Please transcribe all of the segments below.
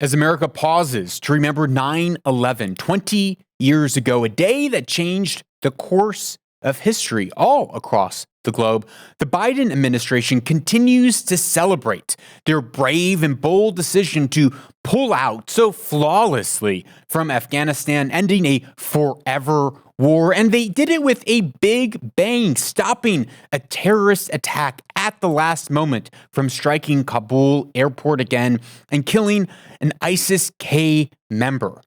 As America pauses to remember 9/11, 20 years ago, a day that changed the course of history all across the globe, the Biden administration continues to celebrate their brave and bold decision to pull out so flawlessly from Afghanistan, ending a forever war. And they did it with a big bang, stopping a terrorist attack at the last moment from striking Kabul airport again and killing an ISIS-K member.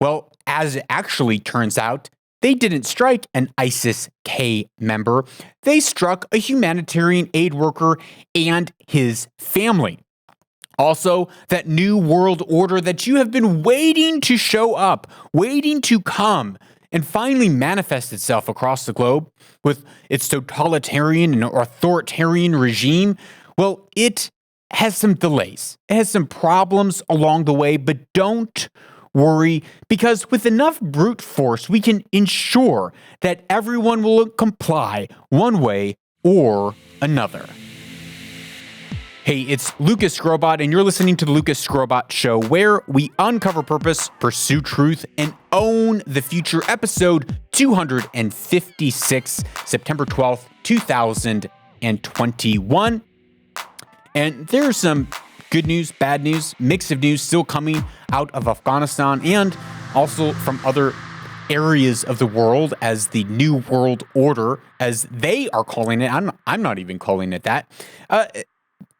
Well, as it actually turns out, they didn't strike an ISIS-K member. They struck a humanitarian aid worker and his family. Also, that new world order that you have been waiting to show up, waiting to come, and finally manifest itself across the globe with its totalitarian and authoritarian regime, well, it has some delays. It has some problems along the way, but don't worry, because with enough brute force, we can ensure that everyone will comply one way or another. Hey, it's Lucas Skrobot, and you're listening to the Lucas Skrobot Show, where we uncover purpose, pursue truth, and own the future. Episode 256, September 12th, 2021. And there's some good news, bad news, mix of news still coming out of Afghanistan and also from other areas of the world as the New World Order, as they are calling it. I'm not even calling it that.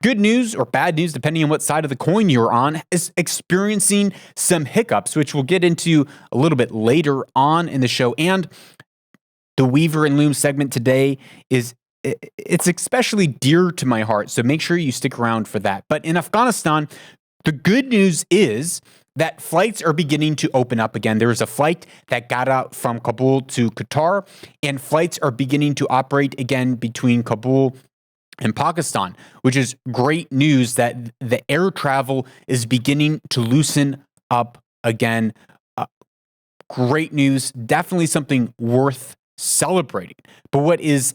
Good news or bad news, depending on what side of the coin you're on, is experiencing some hiccups, which we'll get into a little bit later on in the show. And the Weaver and Loom segment today it's especially dear to my heart, so make sure you stick around for that. But in Afghanistan, the good news is that flights are beginning to open up again. There was a flight that got out from Kabul to Qatar, and flights are beginning to operate again between Kabul and Pakistan, which is great news that the air travel is beginning to loosen up again. Great news, definitely something worth celebrating. But what is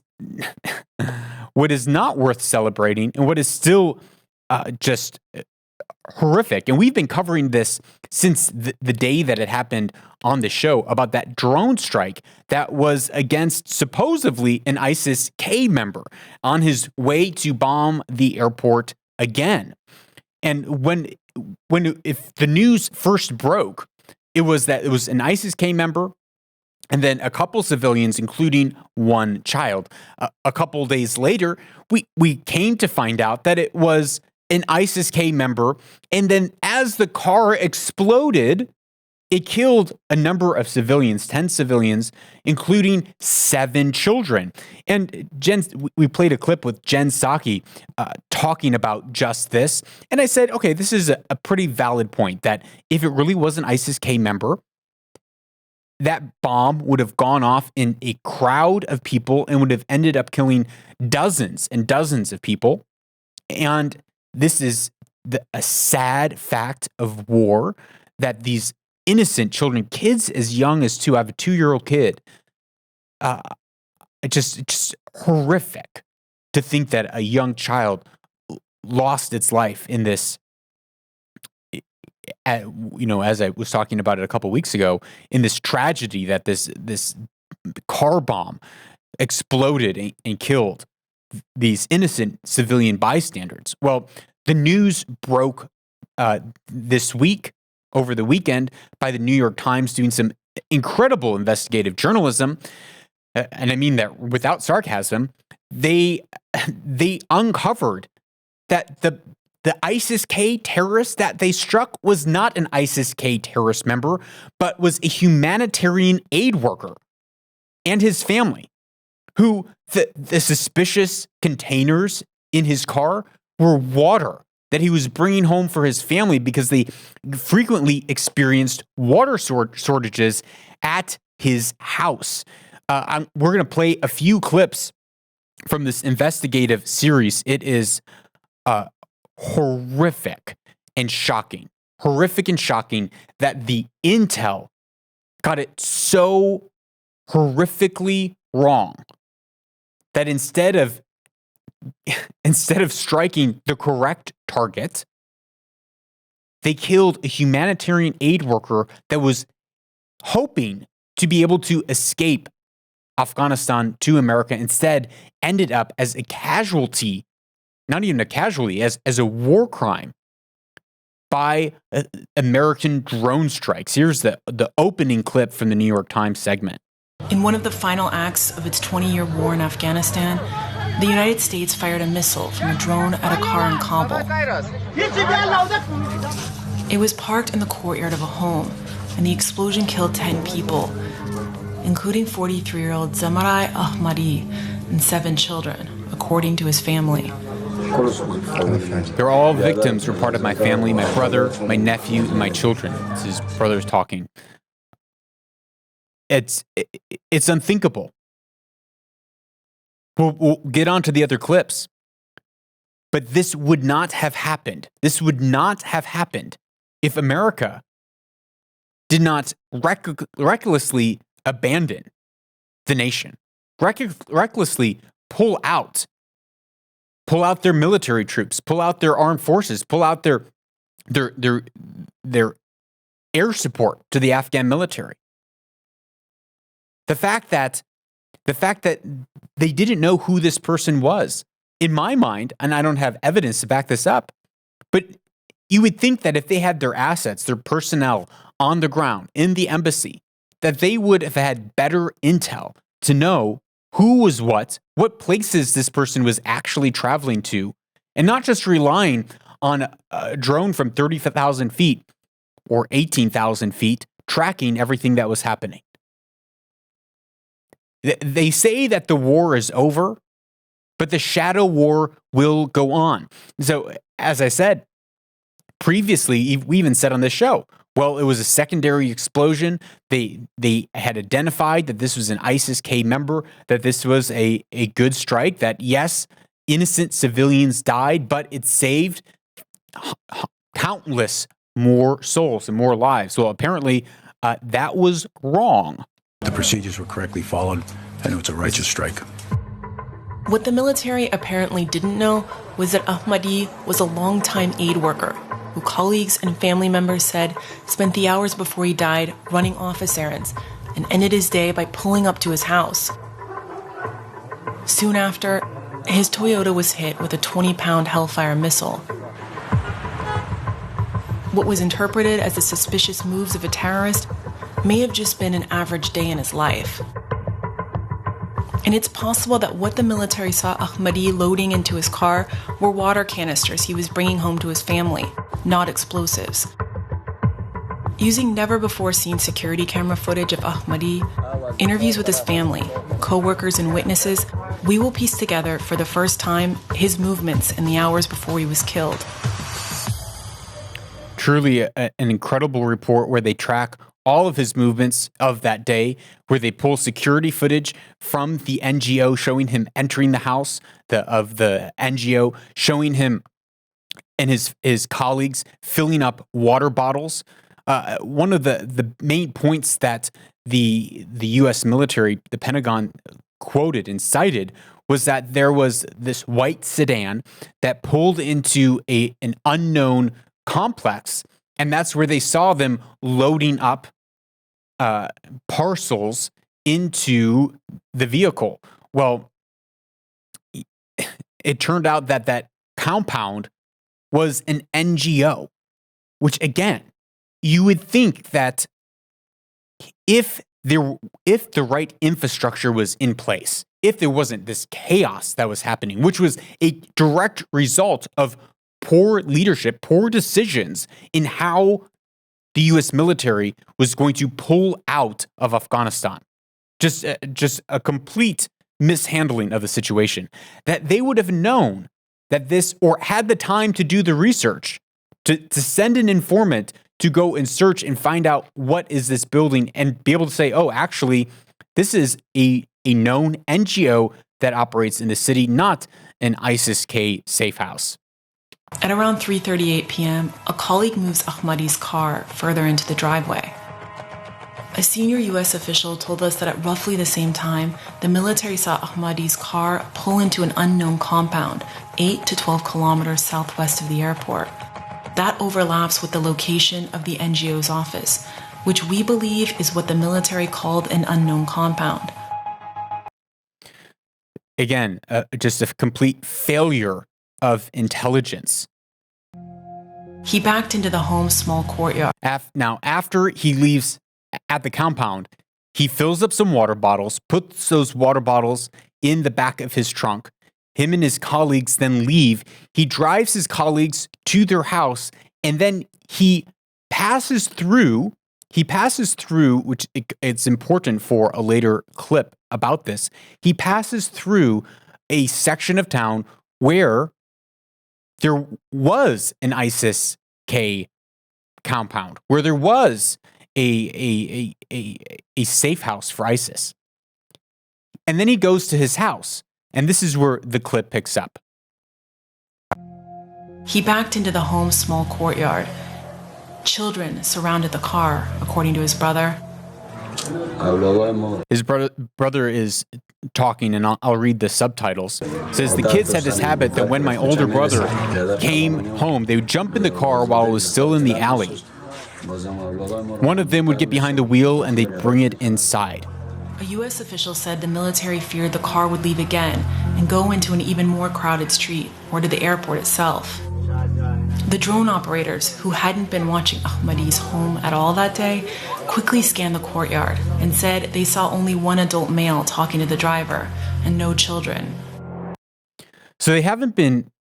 not worth celebrating, and what is still just horrific, and we've been covering this since the day that it happened on the show, about that drone strike that was against supposedly an ISIS-K member on his way to bomb the airport again. And if the news first broke, it was an ISIS-K member and then a couple civilians, including one child. A couple days later, we came to find out that it was an ISIS-K member, and then as the car exploded, it killed a number of civilians, 10 civilians, including 7 children. And we played a clip with Jen Psaki talking about just this, and I said, okay, this is a pretty valid point, that if it really was an ISIS-K member, that bomb would have gone off in a crowd of people and would have ended up killing dozens and dozens of people. And this is a sad fact of war, that these innocent children, kids as young as 2, I have a 2-year-old kid, it's just horrific to think that a young child lost its life in this, as I was talking about it a couple weeks ago, in this tragedy that this car bomb exploded and killed these innocent civilian bystanders. Well, the news broke this week, over the weekend, by the New York Times doing some incredible investigative journalism, and I mean that without sarcasm. They uncovered that the ISIS-K terrorist that they struck was not an ISIS-K terrorist member, but was a humanitarian aid worker and his family, who the suspicious containers in his car were water that he was bringing home for his family because they frequently experienced water shortages at his house. We're going to play a few clips from this investigative series. It is horrific and shocking that the intel got it so horrifically wrong that instead of striking the correct target, they killed a humanitarian aid worker that was hoping to be able to escape Afghanistan to America, instead ended up as a casualty, not even a casualty, as a war crime by American drone strikes. Here's the opening clip from the New York Times segment. In one of the final acts of its 20-year war in Afghanistan, the United States fired a missile from a drone at a car in Kabul. It was parked in the courtyard of a home, and the explosion killed 10 people, including 43-year-old Zamarai Ahmadi and 7 children, according to his family. They're all victims who are part of my family, my brother, my nephew, and my children. It's his brother's talking. It's unthinkable. We'll get on to the other clips. But this would not have happened. This would not have happened if America did not recklessly abandon the nation, recklessly pull out their military troops, pull out their armed forces, pull out their air support to the Afghan military. The fact that they didn't know who this person was, in my mind, and I don't have evidence to back this up, but you would think that if they had their assets, their personnel on the ground in the embassy, that they would have had better intel to know who was what places this person was actually traveling to, and not just relying on a drone from 30,000 feet or 18,000 feet tracking everything that was happening. They say that the war is over, but the shadow war will go on. So, as I said previously, we even said on this show, well, it was a secondary explosion. They had identified that this was an ISIS-K member, that this was a good strike, that yes, innocent civilians died, but it saved countless more souls and more lives. Well, apparently that was wrong. The procedures were correctly followed, and it was a righteous strike. What the military apparently didn't know was that Ahmadi was a longtime aid worker who colleagues and family members said spent the hours before he died running office errands and ended his day by pulling up to his house. Soon after, his Toyota was hit with a 20-pound Hellfire missile. What was interpreted as the suspicious moves of a terrorist may have just been an average day in his life. And it's possible that what the military saw Ahmadi loading into his car were water canisters he was bringing home to his family, not explosives. Using never-before-seen security camera footage of Ahmadi, interviews with his family, co-workers, and witnesses, we will piece together for the first time his movements in the hours before he was killed. Truly an incredible report where they track all of his movements of that day, where they pull security footage from the NGO showing him entering the house of the NGO, showing him and his colleagues filling up water bottles. One of the main points that the U.S. military, the Pentagon, quoted and cited was that there was this white sedan that pulled into an unknown complex, and that's where they saw them loading up parcels into the vehicle. Well, it turned out that compound was an NGO, which again, you would think that if the right infrastructure was in place, if there wasn't this chaos that was happening, which was a direct result of poor leadership, poor decisions in how the U.S. military was going to pull out of Afghanistan. Just a complete mishandling of the situation. That they would have known that this, or had the time to do the research, to send an informant to go and search and find out what is this building and be able to say, oh, actually, this is a known NGO that operates in the city, not an ISIS-K safe house. At around 3:38 p.m., a colleague moves Ahmadi's car further into the driveway. A senior U.S. official told us that at roughly the same time, the military saw Ahmadi's car pull into an unknown compound, 8 to 12 kilometers southwest of the airport. That overlaps with the location of the NGO's office, which we believe is what the military called an unknown compound. Again, just a complete failure of intelligence. He backed into the home's small courtyard. Now, after he leaves at the compound, he fills up some water bottles, puts those water bottles in the back of his trunk. Him and his colleagues then leave. He drives his colleagues to their house, and then he passes through, which it's important for a later clip about this. He passes through a section of town where there was an ISIS-K compound, where there was a safe house for ISIS. And then he goes to his house, and this is where the clip picks up. He backed into the home's small courtyard. Children surrounded the car, according to his brother. His brother is talking, and I'll read the subtitles. It says, the kids had this habit that when my older brother came home, they would jump in the car while it was still in the alley. One of them would get behind the wheel and they'd bring it inside. A U.S. official said the military feared the car would leave again and go into an even more crowded street or to the airport itself. The drone operators, who hadn't been watching Ahmadi's home at all that day, quickly scanned the courtyard and said they saw only one adult male talking to the driver and no children. So they haven't been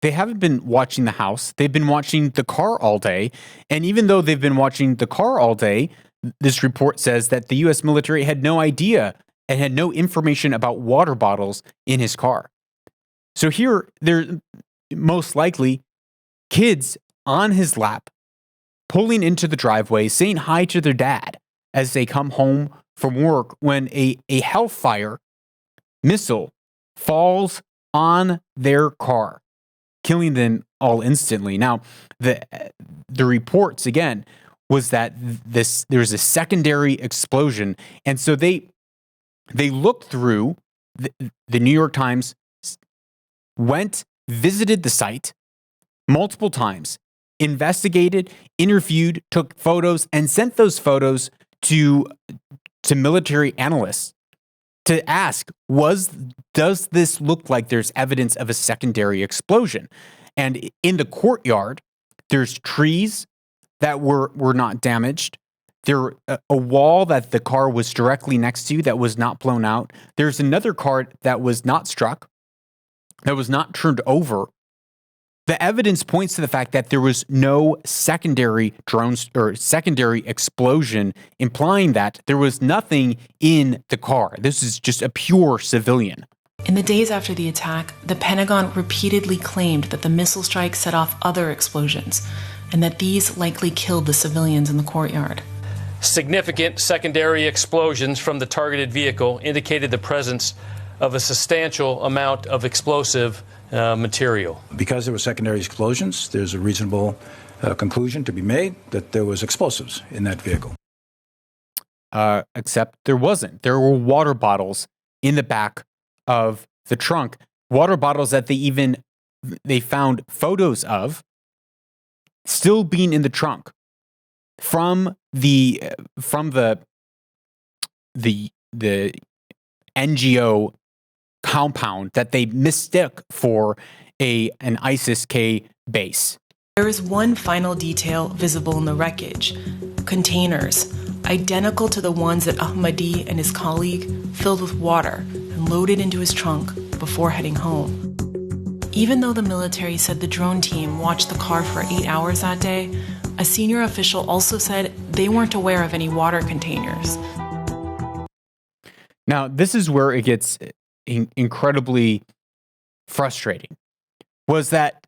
watching the house. They've been watching the car all day. And even though they've been watching the car all day, this report says that the U.S. military had no idea and had no information about water bottles in his car. So here, they're most likely kids on his lap, pulling into the driveway, saying hi to their dad as they come home from work when a Hellfire missile falls on their car, killing them all instantly. Now, the reports, again, was that there was a secondary explosion. And so they looked through, the New York Times visited the site multiple times, investigated, interviewed, took photos, and sent those photos to military analysts to ask, does this look like there's evidence of a secondary explosion? And in the courtyard, there's trees that were not damaged. There a wall that the car was directly next to that was not blown out. There's another car that was not struck, that was not turned over. The evidence points to the fact that there was no secondary drones or secondary explosion, implying that there was nothing in the car. This is just a pure civilian. In the days after the attack, the Pentagon repeatedly claimed that the missile strike set off other explosions and that these likely killed the civilians in the courtyard. Significant secondary explosions from the targeted vehicle indicated the presence of a substantial amount of explosive material. Because there were secondary explosions, there's a reasonable conclusion to be made that there was explosives in that vehicle. Except there wasn't. There were water bottles in the back of the trunk. Water bottles that they found photos of still being in the trunk from the NGO compound that they mistook for an ISIS-K base. There is one final detail visible in the wreckage: containers identical to the ones that Ahmadi and his colleague filled with water and loaded into his trunk before heading home. Even though the military said the drone team watched the car for 8 hours that day, a senior official also said they weren't aware of any water containers. Now, this is where it gets incredibly frustrating. Was that,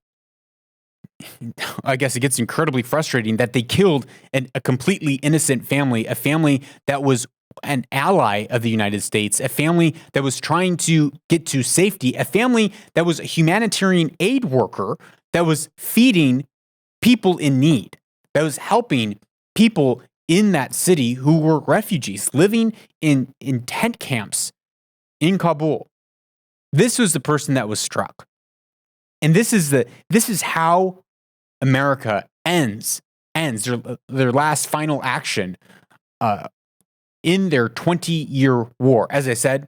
I guess it gets incredibly frustrating that they killed a completely innocent family, a family that was an ally of the United States, a family that was trying to get to safety, a family that was a humanitarian aid worker that was feeding people in need, that was helping people in that city who were refugees living in tent camps in Kabul. This was the person that was struck. And this is how America ends their last final action in their 20-year war. As I said,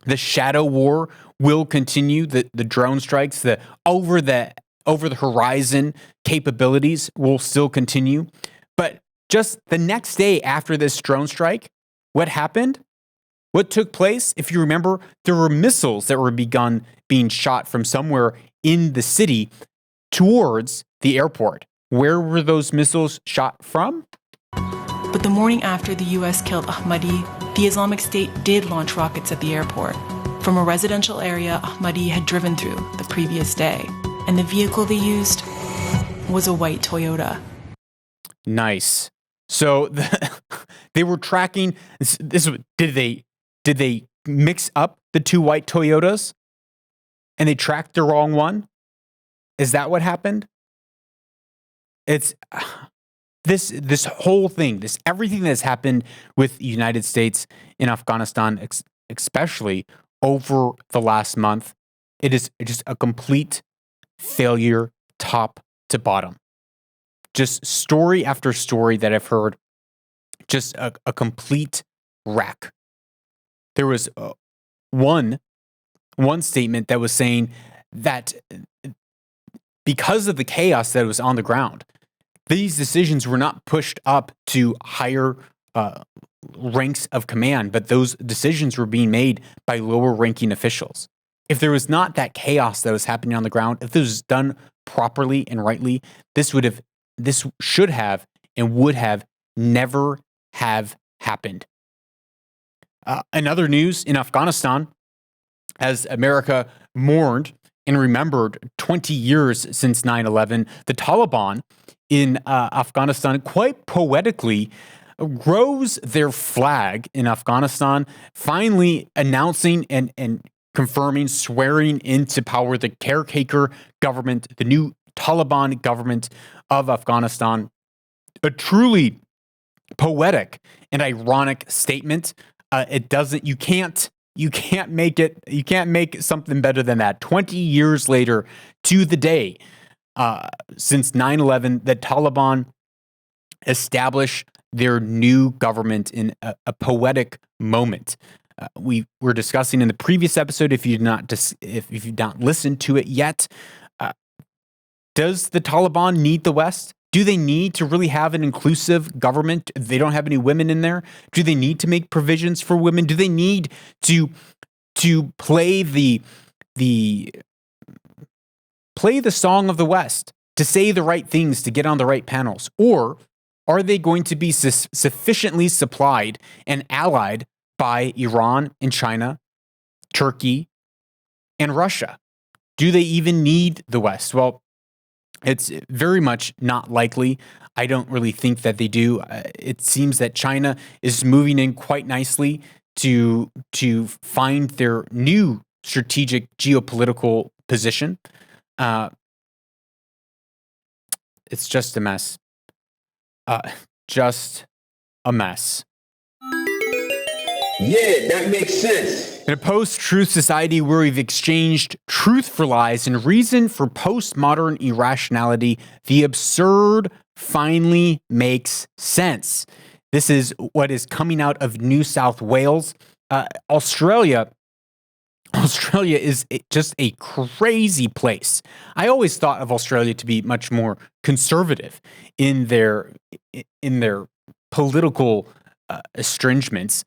the shadow war will continue. The drone strikes, the over the horizon capabilities will still continue. But just the next day after this drone strike, what happened? What took place? If you remember, there were missiles that were being shot from somewhere in the city towards the airport. Where were those missiles shot from? But the morning after the U.S. killed Ahmadi, the Islamic State did launch rockets at the airport from a residential area Ahmadi had driven through the previous day. And the vehicle they used was a white Toyota. Nice. So they were tracking this. Did they mix up the two white Toyotas and they tracked the wrong one? Is that what happened? It's this whole thing, everything that's happened with the United States in Afghanistan, especially over the last month. It is just a complete failure, top to bottom. Just story after story that I've heard, just a complete wreck. There was one statement that was saying that because of the chaos that was on the ground, these decisions were not pushed up to higher ranks of command, but those decisions were being made by lower ranking officials. If there was not that chaos that was happening on the ground, if this was done properly and rightly, this should have and would have never have happened. In other news, in Afghanistan, as America mourned and remembered 20 years since 9/11, the Taliban in Afghanistan quite poetically rose their flag in Afghanistan, finally announcing and confirming, swearing into power the caretaker government, the new Taliban government of Afghanistan. A truly poetic and ironic statement. You can't make something better than that. 20 years later to the day, since 9/11, the Taliban established their new government in a poetic moment. We were discussing in the previous episode, if you've not listened to it yet, does the Taliban need the West? Do they need to really have an inclusive government? They don't have any women in there. Do they need to make provisions for women? Do they need to play the song of the West, to say the right things, to get on the right panels? Or are they going to be sufficiently supplied and allied by Iran and China, Turkey, and Russia? Do they even need the West? Well, it's very much not likely. I don't really think that they do. It seems that China is moving in quite nicely to find their new strategic geopolitical position. It's just a mess. Just a mess. Yeah, that makes sense. In a post-truth society where we've exchanged truth for lies and reason for postmodern irrationality, the absurd finally makes sense. This is what is coming out of New South Wales. Australia is just a crazy place. I always thought of Australia to be much more conservative in their political estrangements.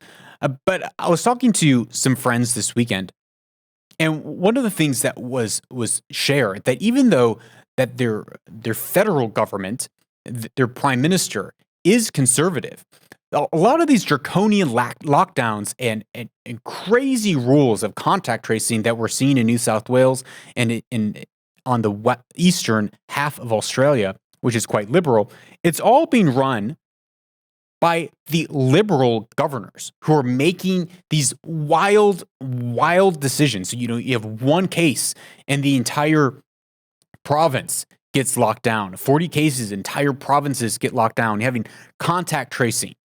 But I was talking to some friends this weekend, and one of the things that was shared, that even though that their federal government, their prime minister, is conservative, a lot of these draconian lockdowns and crazy rules of contact tracing that we're seeing in New South Wales and on the eastern half of Australia, which is quite liberal, it's all being run by the liberal governors who are making these wild decisions. So, you have one case and the entire province gets locked down. 40 cases, entire provinces get locked down. You're having contact tracing.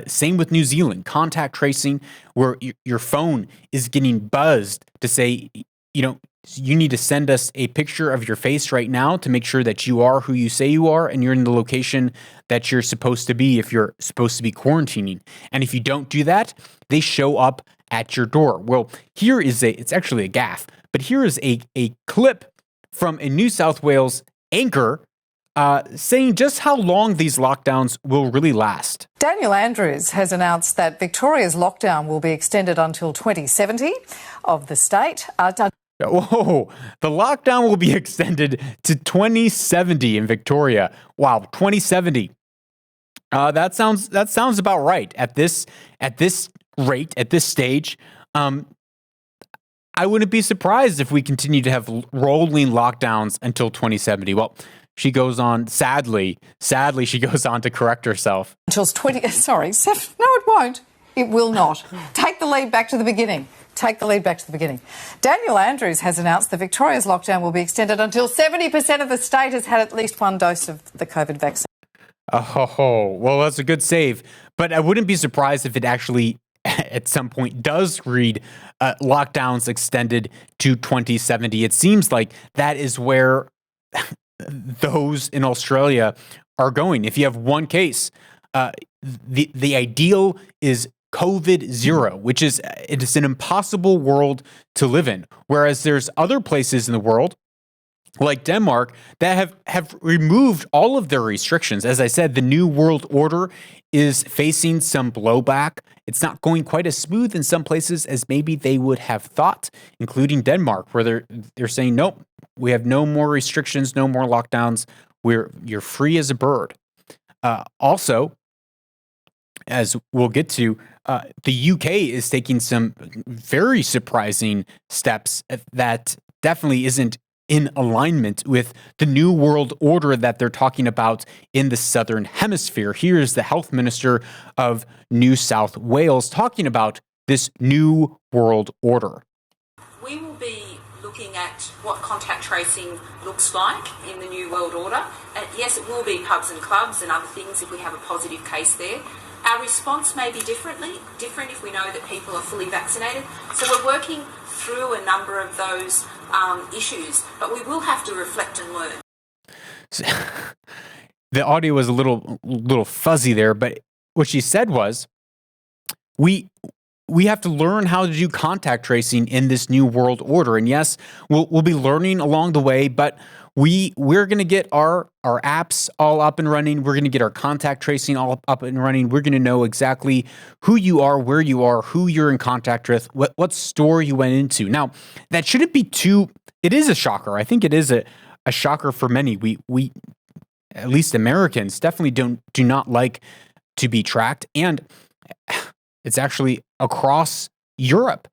Same with New Zealand, contact tracing, where your phone is getting buzzed to say, you need to send us a picture of your face right now to make sure that you are who you say you are and you're in the location that you're supposed to be if you're supposed to be quarantining. And if you don't do that, they show up at your door. Well, it's actually a gaffe, but here is a clip from a New South Wales anchor saying just how long these lockdowns will really last. Daniel Andrews has announced that Victoria's lockdown will be extended until 2070 of the state. Whoa, the lockdown will be extended to 2070 in Victoria. Wow, 2070. That sounds about right at this rate, at this stage. I wouldn't be surprised if we continue to have rolling lockdowns until 2070. Well, she goes on, sadly, she goes on to correct herself. Until 20, no, it won't. It will not. Take the lead back to the beginning. Daniel Andrews has announced that Victoria's lockdown will be extended until 70% of the state has had at least one dose of the COVID vaccine. Oh, well, that's a good save. But I wouldn't be surprised if it actually, at some point, does read lockdowns extended to 2070. It seems like that is where those in Australia are going. If you have one case, the ideal is COVID zero, which is an impossible world to live in. Whereas there's other places in the world, like Denmark, that have removed all of their restrictions. As I said, the New World Order is facing some blowback. It's not going quite as smooth in some places as maybe they would have thought, including Denmark, where they're saying, nope, we have no more restrictions, no more lockdowns. You're free as a bird. Also, as we'll get to, the UK is taking some very surprising steps that definitely isn't in alignment with the New World Order that they're talking about in the Southern Hemisphere. Here's the Health Minister of New South Wales talking about this New World Order. We will be looking at what contact tracing looks like in the New World Order. And yes, it will be pubs and clubs and other things if we have a positive case there. Our response may be different if we know that people are fully vaccinated. So we're working through a number of those issues, but we will have to reflect and learn. The audio was a little fuzzy there, but what she said was, we have to learn how to do contact tracing in this New World Order. And yes, we'll be learning along the way, but we're going to get our apps all up and running. We're going to get our contact tracing all up and running. We're going to know exactly who you are, where you are, who you're in contact with, what store you went into. Now, that shouldn't be it is a shocker. I think it is a shocker for many. We at least Americans definitely do not like to be tracked. And it's actually across Europe.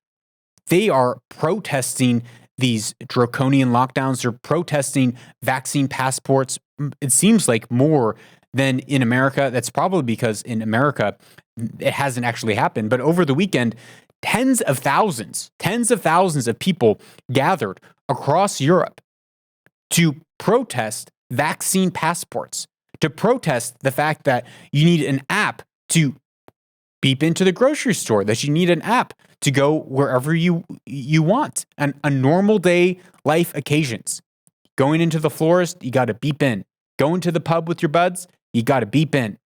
They are protesting these draconian lockdowns. They're protesting vaccine passports. It seems like more than in America. That's probably because in America, it hasn't actually happened. But over the weekend, tens of thousands of people gathered across Europe to protest vaccine passports, to protest the fact that you need an app to beep into the grocery store, that you need an app to go wherever you want. And a normal day life occasions. Going into the florist, you got to beep in. Going to the pub with your buds, you got to beep in.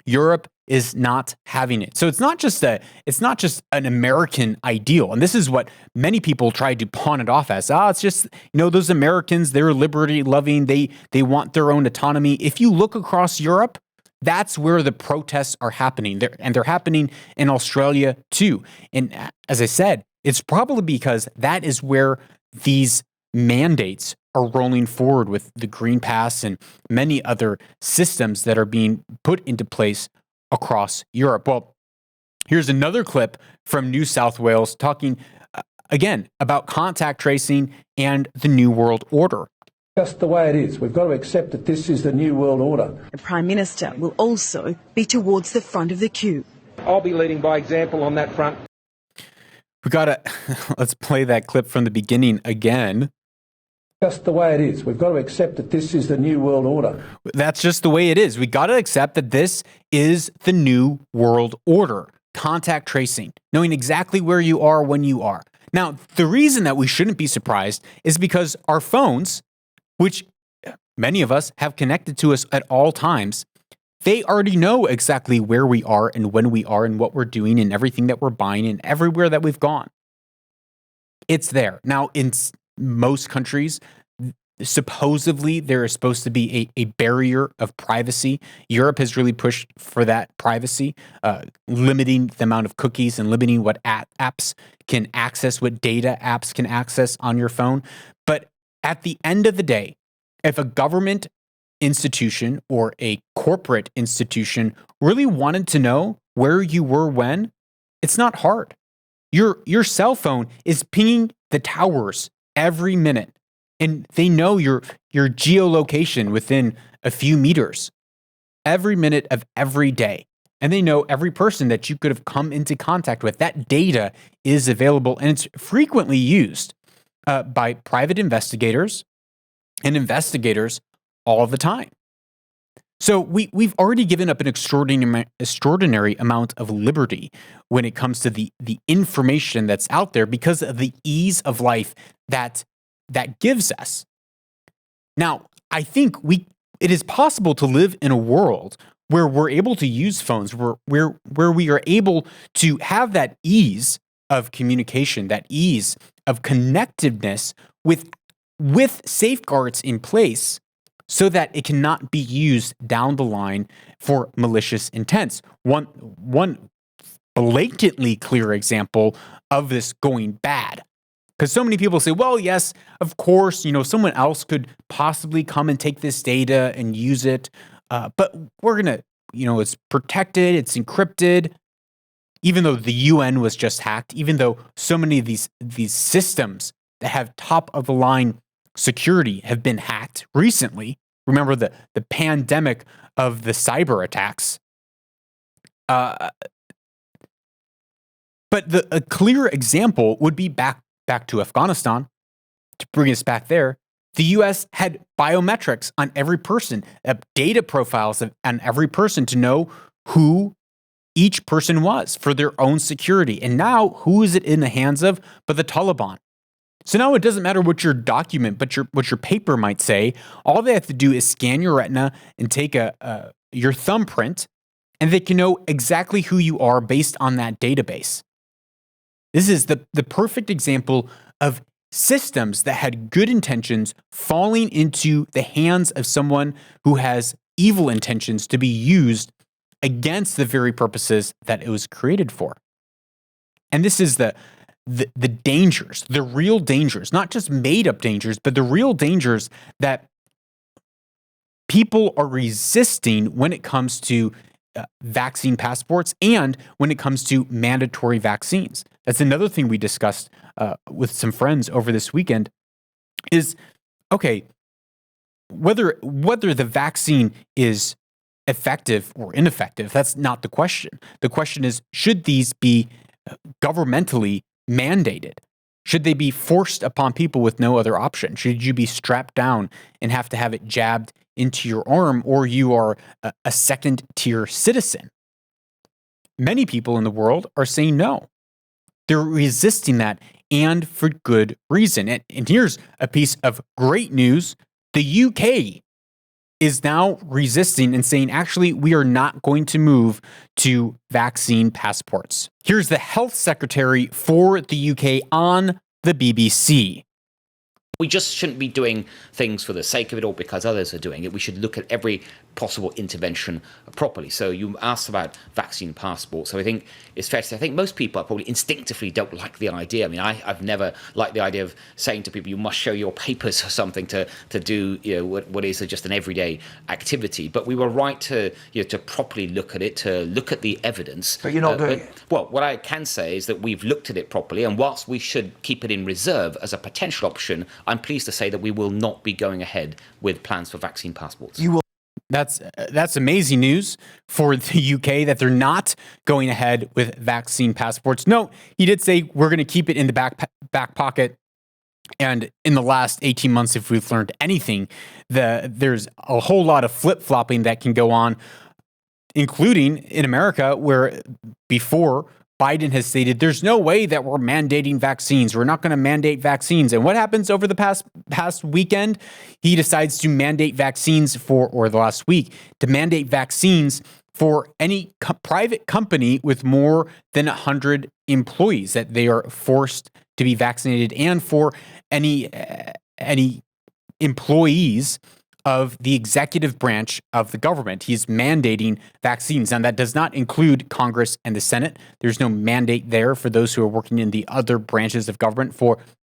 Europe is not having it. So it's not just an American ideal. And this is what many people try to pawn it off as. It's just, those Americans, they're liberty loving. They want their own autonomy. If you look across Europe, that's where the protests are happening. They're happening in Australia too. And as I said, it's probably because that is where these mandates are rolling forward with the Green Pass and many other systems that are being put into place across Europe. Well, here's another clip from New South Wales talking again about contact tracing and the New World Order. Just the way it is. We've got to accept that this is the New World Order. The Prime Minister will also be towards the front of the queue. I'll be leading by example on that front. Let's play that clip from the beginning again. Just the way it is. We've got to accept that this is the New World Order. That's just the way it is. We got to accept that this is the New World Order. Contact tracing, knowing exactly where you are when you are. Now, the reason that we shouldn't be surprised is because our phones, which many of us have connected to us at all times, they already know exactly where we are and when we are and what we're doing and everything that we're buying and everywhere that we've gone. It's there. Now, in most countries, supposedly there is supposed to be a barrier of privacy. Europe has really pushed for that privacy, limiting the amount of cookies and limiting what apps can access, what data apps can access on your phone. But at the end of the day, if a government institution or a corporate institution really wanted to know where you were when, it's not hard. Your cell phone is pinging the towers every minute, and they know your geolocation within a few meters every minute of every day. And they know every person that you could have come into contact with. That data is available, and it's frequently used by private investigators and investigators all the time. So we've already given up an extraordinary amount of liberty when it comes to the information that's out there because of the ease of life that gives us. Now, I think it is possible to live in a world where we're able to use phones, where we are able to have that ease of communication, that ease of connectiveness with safeguards in place, so that it cannot be used down the line for malicious intents. One blatantly clear example of this going bad, because so many people say, well, yes, of course, someone else could possibly come and take this data and use it, but we're going to, it's protected, it's encrypted, even though the UN was just hacked, even though so many of these systems that have top-of-the-line security have been hacked recently. Remember the pandemic of the cyber attacks. But a clear example would be back to Afghanistan. To bring us back there, the U.S. had biometrics on every person, data profiles on every person to know who each person was for their own security. And now, who is it in the hands of but the Taliban? So now it doesn't matter what your document, but what your paper might say. All they have to do is scan your retina and take your thumbprint, and they can know exactly who you are based on that database. This is the perfect example of systems that had good intentions falling into the hands of someone who has evil intentions to be used against the very purposes that it was created for. And this is the dangers, the real dangers, not just made up dangers, but the real dangers that people are resisting when it comes to vaccine passports and when it comes to mandatory vaccines. That's another thing we discussed with some friends over this weekend is, okay, whether the vaccine is effective or ineffective, that's not the question. The question is, should these be governmentally mandated? Should they be forced upon people with no other option? Should you be strapped down and have to have it jabbed into your arm, or you are a second-tier citizen? Many people in the world are saying no. They're resisting that, and for good reason. And here's a piece of great news. The UK is now resisting and saying, actually, we are not going to move to vaccine passports. Here's the health secretary for the UK on the BBC. We just shouldn't be doing things for the sake of it or because others are doing it. We should look at every possible intervention properly. So you asked about vaccine passports. So I think it's fair to say, I think most people probably instinctively don't like the idea. I mean, I've never liked the idea of saying to people, you must show your papers or something to do what is just an everyday activity. But we were right to properly look at it, to look at the evidence. But you're not doing it. Well, what I can say is that we've looked at it properly, and whilst we should keep it in reserve as a potential option, I'm pleased to say that we will not be going ahead with plans for vaccine passports. You will. That's amazing news for the UK that they're not going ahead with vaccine passports. No, he did say we're going to keep it in the back pocket. And in the last 18 months, if we've learned anything, there's a whole lot of flip-flopping that can go on, including in America, where before Biden has stated there's no way that we're mandating vaccines. We're not going to mandate vaccines. And what happens over the past weekend? He decides to mandate vaccines or the last week, to mandate vaccines for any private company with more than 100 employees, that they are forced to be vaccinated, and for any employees of the executive branch of the government. He's mandating vaccines. Now, that does not include Congress and the Senate. There's no mandate there for those who are working in the other branches of government,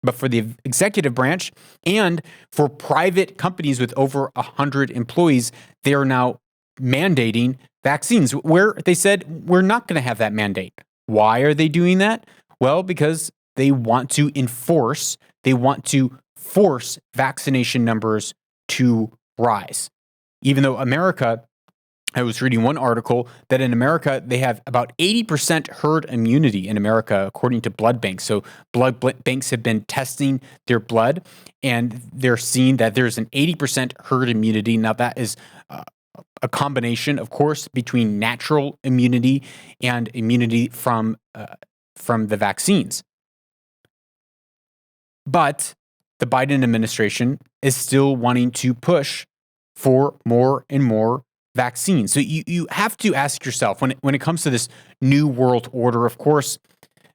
but for the executive branch and for private companies with over 100 employees, they are now mandating vaccines, where they said, we're not going to have that mandate. Why are they doing that? Well, because they want to force vaccination numbers to rise. Even though America, I was reading one article that in America, they have about 80% herd immunity in America, according to blood banks. So blood banks have been testing their blood, and they're seeing that there's an 80% herd immunity. Now, that is a combination, of course, between natural immunity and immunity from the vaccines. But the Biden administration is still wanting to push for more and more vaccines. So you have to ask yourself, when it comes to this new world order, of course,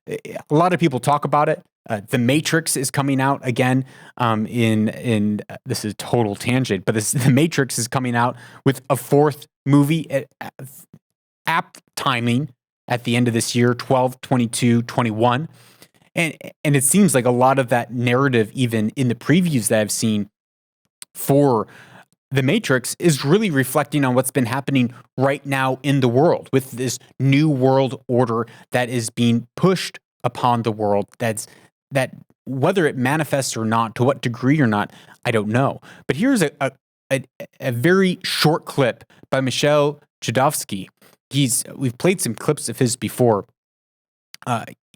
a lot of people talk about it. The Matrix is coming out again. In this is a total tangent, but the Matrix is coming out with a fourth movie at apt timing at the end of this year, 12/22/21. And it seems like a lot of that narrative, even in the previews that I've seen for The Matrix, is really reflecting on what's been happening right now in the world with this new world order that is being pushed upon the world. That whether it manifests or not, to what degree or not, I don't know. But here's a very short clip by Michel Chossudovsky. We've played some clips of his before.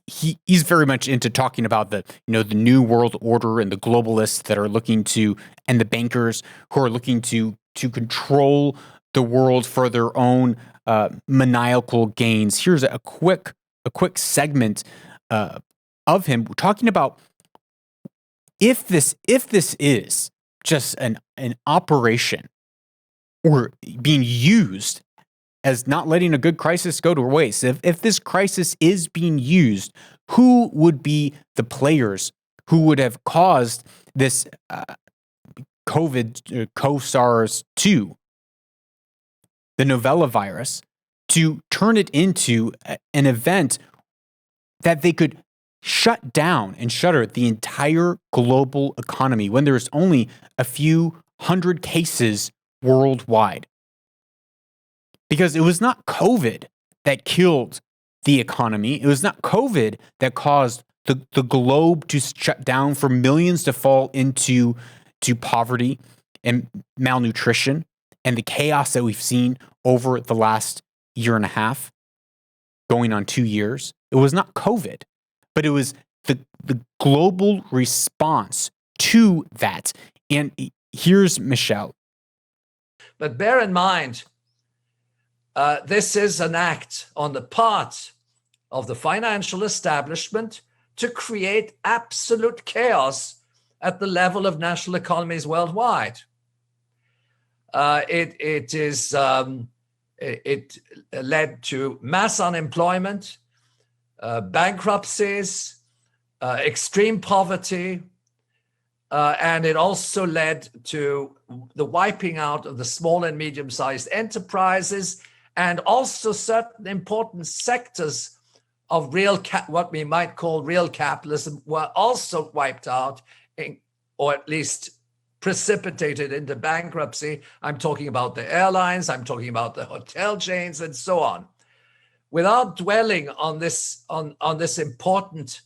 He's very much into talking about the new world order and the globalists that are looking to, and the bankers who are looking to control the world for their own maniacal gains. Here's a quick segment of him talking about if this is just an operation or being used as not letting a good crisis go to waste. If this crisis is being used, who would be the players who would have caused this COVID, SARS-2, the novella virus, to turn it into an event that they could shut down and shutter the entire global economy when there's only a few hundred cases worldwide? Because it was not COVID that killed the economy. It was not COVID that caused the globe to shut down, for millions to fall into poverty and malnutrition and the chaos that we've seen over the last year and a half, going on 2 years. It was not COVID, but it was the global response to that. And here's Michel. But bear in mind, this is an act on the part of the financial establishment to create absolute chaos at the level of national economies worldwide. It led to mass unemployment, bankruptcies, extreme poverty, and it also led to the wiping out of the small and medium-sized enterprises, and also certain important sectors of what we might call real capitalism were also wiped out, or at least precipitated into bankruptcy. I'm talking about the airlines, I'm talking about the hotel chains, and so on. Without dwelling on this important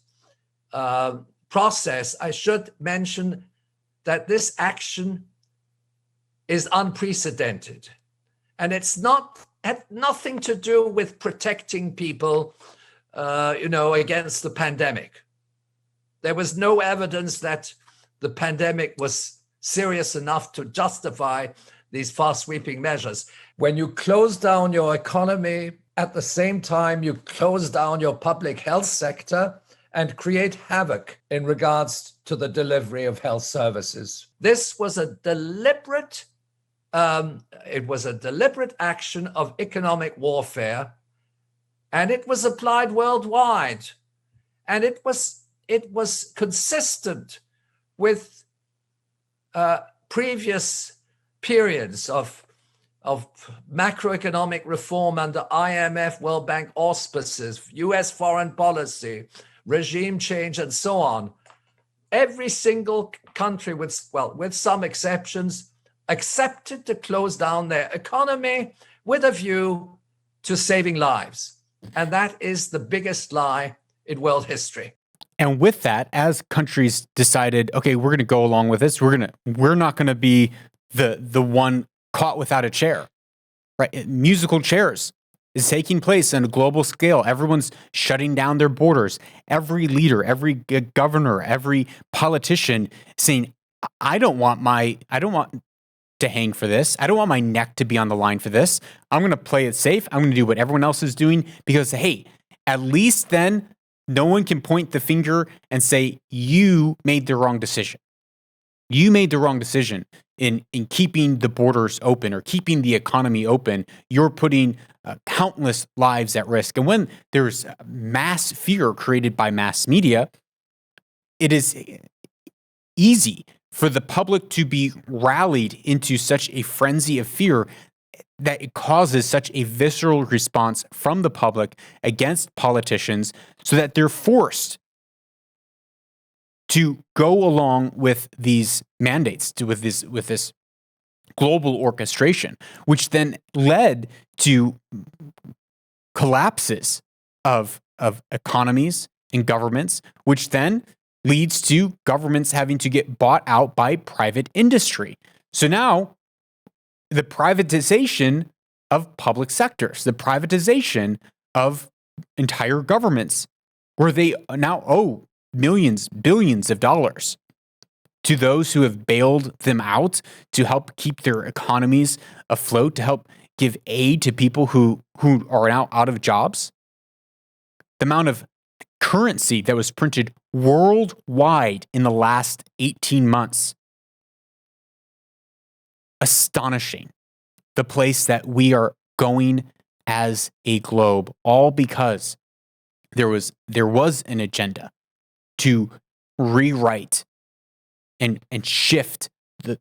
process, I should mention that this action is unprecedented, and had nothing to do with protecting people, against the pandemic. There was no evidence that the pandemic was serious enough to justify these fast-sweeping measures. When you close down your economy, At the same time, you close down your public health sector and create havoc in regards to the delivery of health services. This was a deliberate action of economic warfare, and it was applied worldwide, and it was consistent with previous periods of macroeconomic reform under IMF, World Bank auspices, US foreign policy, regime change, and so on. Every single country, with some exceptions, accepted to close down their economy with a view to saving lives. And that is the biggest lie in world history. And with that, as countries decided, okay, we're going to go along with this, we're not going to be the one caught without a chair, right? Musical chairs is taking place on a global scale. Everyone's shutting down their borders. Every leader, every governor, every politician saying, I don't want to hang for this. I don't want my neck to be on the line for this. I'm going to play it safe. I'm going to do what everyone else is doing because, hey, at least then no one can point the finger and say, you made the wrong decision. You made the wrong decision in keeping the borders open or keeping the economy open. You're putting countless lives at risk. And when there's mass fear created by mass media, it is easy for the public to be rallied into such a frenzy of fear that it causes such a visceral response from the public against politicians so that they're forced to go along with these mandates, with this global orchestration, which then led to collapses of economies and governments, which then leads to governments having to get bought out by private industry. So now the privatization of public sectors, the privatization of entire governments, where they now owe millions, billions of dollars to those who have bailed them out to help keep their economies afloat, to help give aid to people who are now out of jobs. The amount of currency that was printed worldwide in the last 18 months. Astonishing. The place that we are going as a globe, all because there was an agenda to rewrite and shift the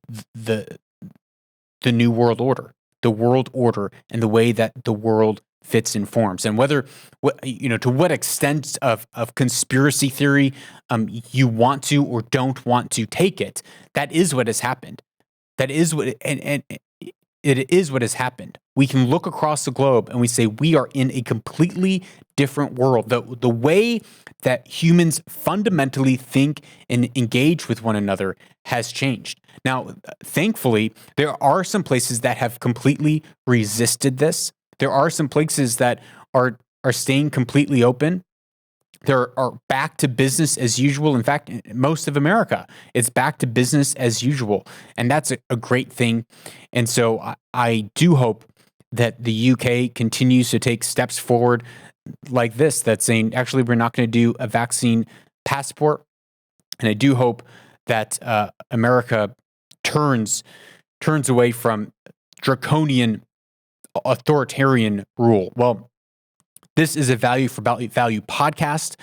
new world order, and the way that the world fits and forms. And to what extent of conspiracy theory you want to or don't want to take it, that is what has happened. That is what, and it is what has happened. We can look across the globe and we say we are in a completely different world. The way that humans fundamentally think and engage with one another has changed. Now, thankfully, there are some places that have completely resisted this. There are some places that are staying completely open. There are back to business as usual. In fact, most of America, it's back to business as usual. And that's a great thing. And so I do hope that the UK continues to take steps forward like this, that's saying, actually, we're not going to do a vaccine passport. And I do hope that America turns away from draconian authoritarian rule. Well, this is a Value for Value podcast.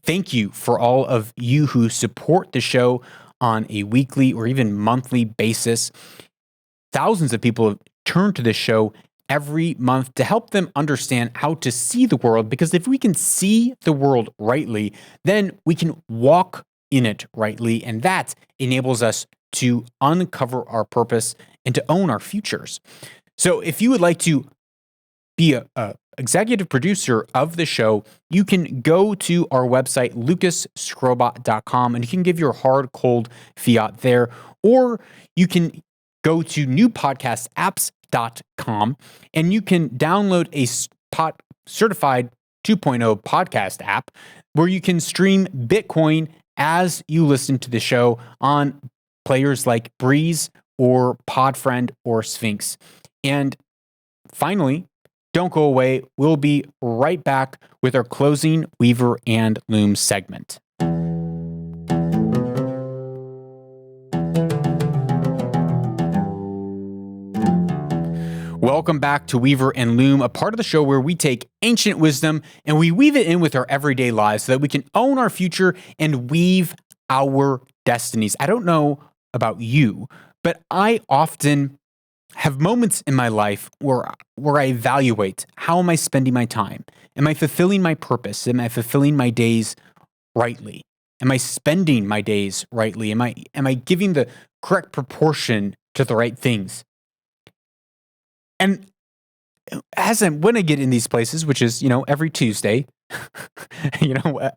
Thank you for all of you who support the show on a weekly or even monthly basis. Thousands of people have turned to this show every month to help them understand how to see the world, because if we can see the world rightly, then we can walk in it rightly, and that enables us to uncover our purpose and to own our futures. So if you would like to be a executive producer of the show, you can go to our website, lucasskrobot.com, and you can give your hard, cold fiat there, or you can go to newpodcastapps.com and you can download a certified 2.0 podcast app where you can stream Bitcoin as you listen to the show on players like Breeze or Podfriend or Sphinx. And finally, Don't go away. We'll be right back with our closing Weaver and Loom segment. Welcome back to Weaver and Loom, a part of the show where we take ancient wisdom and we weave it in with our everyday lives so that we can own our future and weave our destinies. I don't know about you, but I often have moments in my life where I evaluate, how am I spending my time? Am I fulfilling my purpose? Am I fulfilling my days rightly? Am I spending my days rightly? Am I giving the correct proportion to the right things? And when I get in these places, which is, every Tuesday,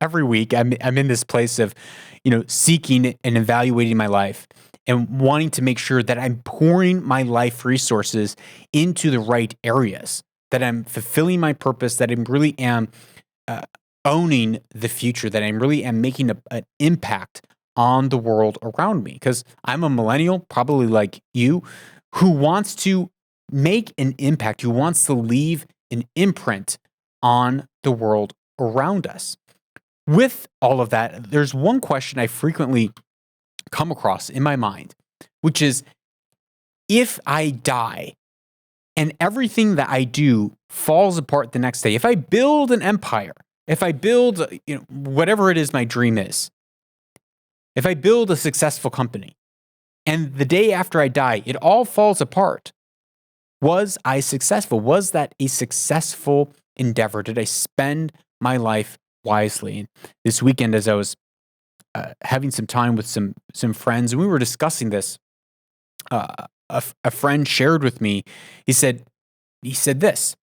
every week, I'm in this place of, seeking and evaluating my life and wanting to make sure that I'm pouring my life resources into the right areas, that I'm fulfilling my purpose, that I really am owning the future, that I really am making an impact on the world around me. Because I'm a millennial, probably like you, who wants to make an impact, who wants to leave an imprint on the world around us. With all of that, there's one question I frequently come across in my mind, which is, if I die and everything that I do falls apart the next day, if I build an empire, if I build whatever it is my dream is, if I build a successful company, and the day after I die, it all falls apart, was I successful? Was that a successful endeavor? Did I spend my life wisely? And this weekend, as I was having some time with some friends, and we were discussing this, a friend shared with me. He said this.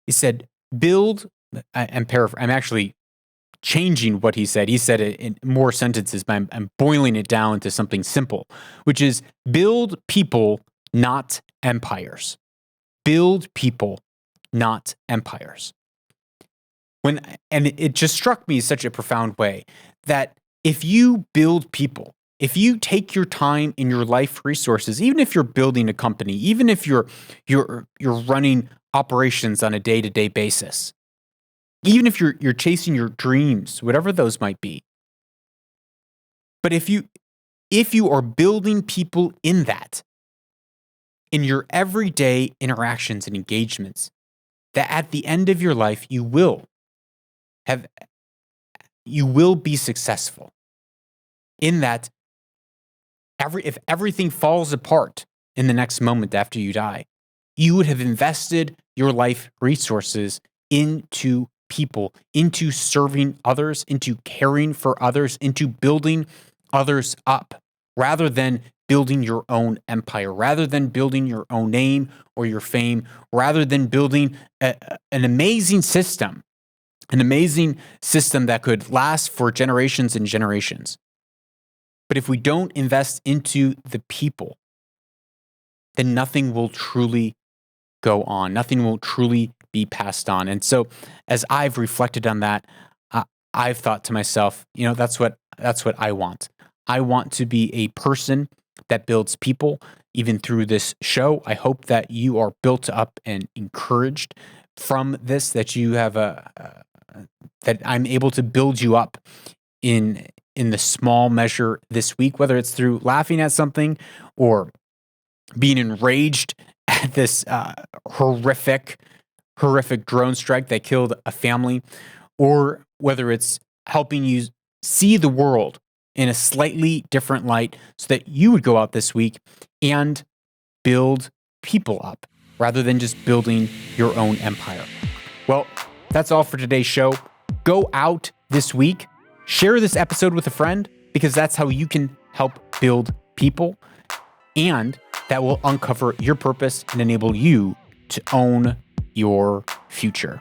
He said, "Build." I'm actually changing what he said. He said it in more sentences, but I'm boiling it down to something simple, which is build people, not empires. Build people, not empires. And it just struck me in such a profound way that if you build people, if you take your time and your life resources, even if you're building a company, even if you're running operations on a day-to-day basis, even if you're chasing your dreams, whatever those might be, but if you are building people in that, in your everyday interactions and engagements, that at the end of your life, you will be successful. In that, if everything falls apart in the next moment after you die, you would have invested your life resources into people, into serving others, into caring for others, into building others up, rather than building your own empire, rather than building your own name or your fame, rather than building an amazing system that could last for generations and generations. But if we don't invest into the people, then nothing will truly go on. Nothing will truly be passed on. And so as I've reflected on that, I've thought to myself, that's what I want. I want to be a person that builds people. Even through this show, I hope that you are built up and encouraged from this, that you have that I'm able to build you up in the small measure this week, whether it's through laughing at something or being enraged at this horrific drone strike that killed a family, or whether it's helping you see the world in a slightly different light so that you would go out this week and build people up rather than just building your own empire. Well, that's all for today's show. Go out this week, share this episode with a friend, because that's how you can help build people, and that will uncover your purpose and enable you to own your future.